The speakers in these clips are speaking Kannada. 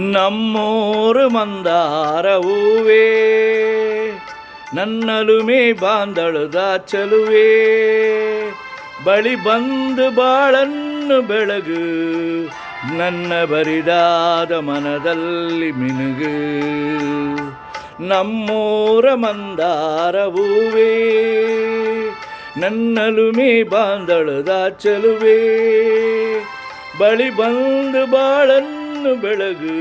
ನಮ್ಮೂರು ಮಂದಾರ ಹೂವೇ ನನ್ನಲುಮೆ ಬಾಂದಳುದ ಚಲುವೆ ಬಳಿ ಬಂದು ಬಾಳನ್ನು ಬೆಳಗು ನನ್ನ ಬರಿದಾದ ಮನದಲ್ಲಿ ಮಿನುಗು ನಮ್ಮೂರ ಮಂದಾರ ಹೂವೇ ನನ್ನಲುಮೆ ಬಾಂದಳುದ ಚಲುವೆ ಬಳಿ ಬಂದು ಬಾಳನ್ನು ಬೆಳಗು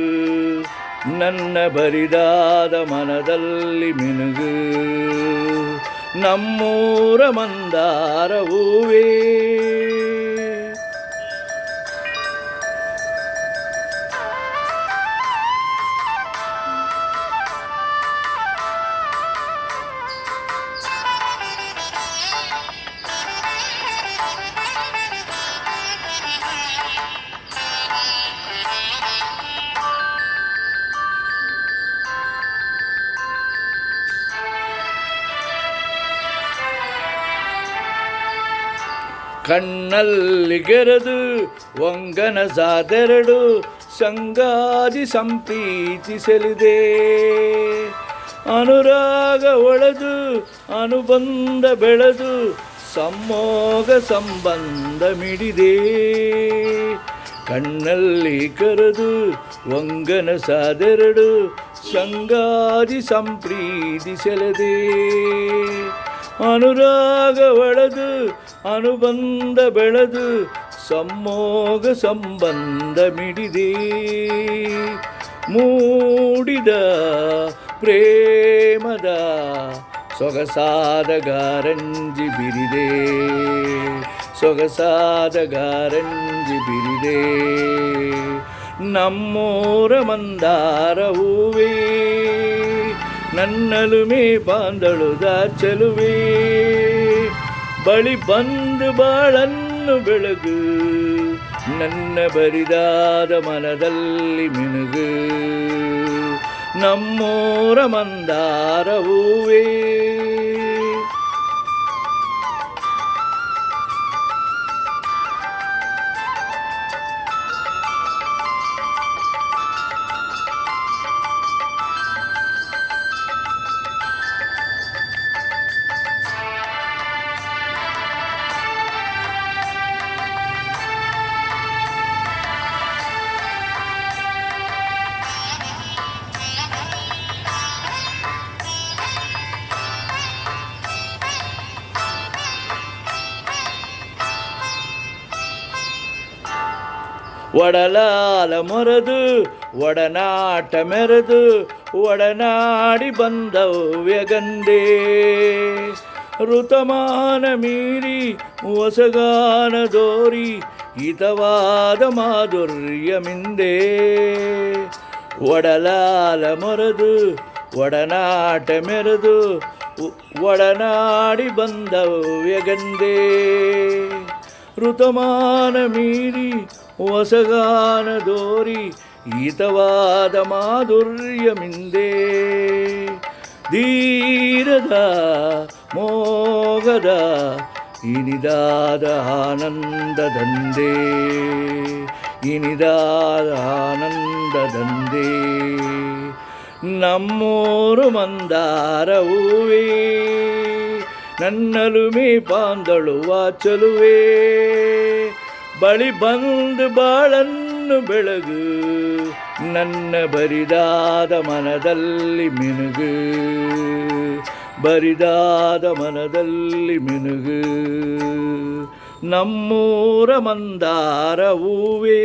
ನನ್ನ ಬರಿದಾದ ಮನದಲ್ಲಿ ಮಿನುಗು ನಮ್ಮೂರ ಮಂದಾರ ಹೂವೇ ಕಣ್ಣಲ್ಲಿ ಗೆರೆದು ವಂಗನ ಸಾದೆರಡು ಸಂಗಾದಿ ಸಂಪ್ರೀತಿಸಲಿದೆ ಅನುರಾಗ ಒಳೆದು ಅನುಬಂಧ ಬೆಳೆದು ಸಮ್ಮೋಗ ಸಂಬಂಧ ಮಿಡಿದೆ ಕಣ್ಣಲ್ಲಿ ಕರೆದು ವಂಗನ ಸಾದೆರಡು ಸಂಗಾದಿ ಸಂಪ್ರೀತಿಸಲಿದೆ ಅನುರಾಗ ಒಳೆದು ಅನುಬಂಧ ಬೆಳೆದು ಸಮ್ಮೋಗ ಸಂಬಂಧ ಮಿಡಿದೆ ಮೂಡಿದ ಪ್ರೇಮದ ಸೊಗಸಾದ ಗಾರಂಜಿ ಬಿರಿದೆ ಸೊಗಸಾದ ಗಾರಂಜಿ ಬಿರಿದೆ ನಮ್ಮೂರ ಮಂದಾರ ಹೂವೇ ನನ್ನಲುಮೆ ಬಾಂದಳುದ ಚಲುವೆ ಬಳಿ ಬಂದು ಬಾಳನ್ನು ಬೆಳಗು ನನ್ನ ಬರಿದಾದ ಮನದಲ್ಲಿ ಮಿನುಗು ನಮ್ಮೂರ ಮಂದಾರ ಹೂವೇ ಒಡಲಾಲ ಮೊರೆದು ಒಡನಾಟ ಮೆರೆದು ಒಡನಾಡಿ ಬಂದವ್ಯಗಂದೆ ಋತಮಾನ ಮೀರಿ ಹೊಸಗಾನ ದೋರಿ ಹಿತವಾದ ಮಾಧುರ್ಯ ಮಿಂದೆ ಒಡಲಾಲ ಮೊರೆದು ಒಡನಾಟ ಮೆರೆದು ಒಡನಾಡಿ ಬಂದವ್ಯಗಂದೆ ಋತಮಾನ ಮೀರಿ ಹೊಸಗಾನ ದೋರಿ ಹಿತವಾದ ಮಾಧುರ್ಯ ಮಿಂದೆ ಧೀರದ ಮೋಗದ ಇನಿದಾದ ಆನಂದದಂದೆ ಇನಿದಾದ ಆನಂದದಂದೆ ನಮ್ಮೂರು ಮಂದಾರ ಹೂವೇ ನನ್ನಲುಮೆ ಬಾಂದಳುವ ಚಲುವೆ ಬಳಿ ಬಂದು ಬಾಳನ್ನು ಬೆಳಗು ನನ್ನ ಬರಿದಾದ ಮನದಲ್ಲಿ ಮಿನುಗು ಬರಿದಾದ ಮನದಲ್ಲಿ ಮಿನುಗು ನಮ್ಮೂರ ಮಂದಾರ ಹೂವೇ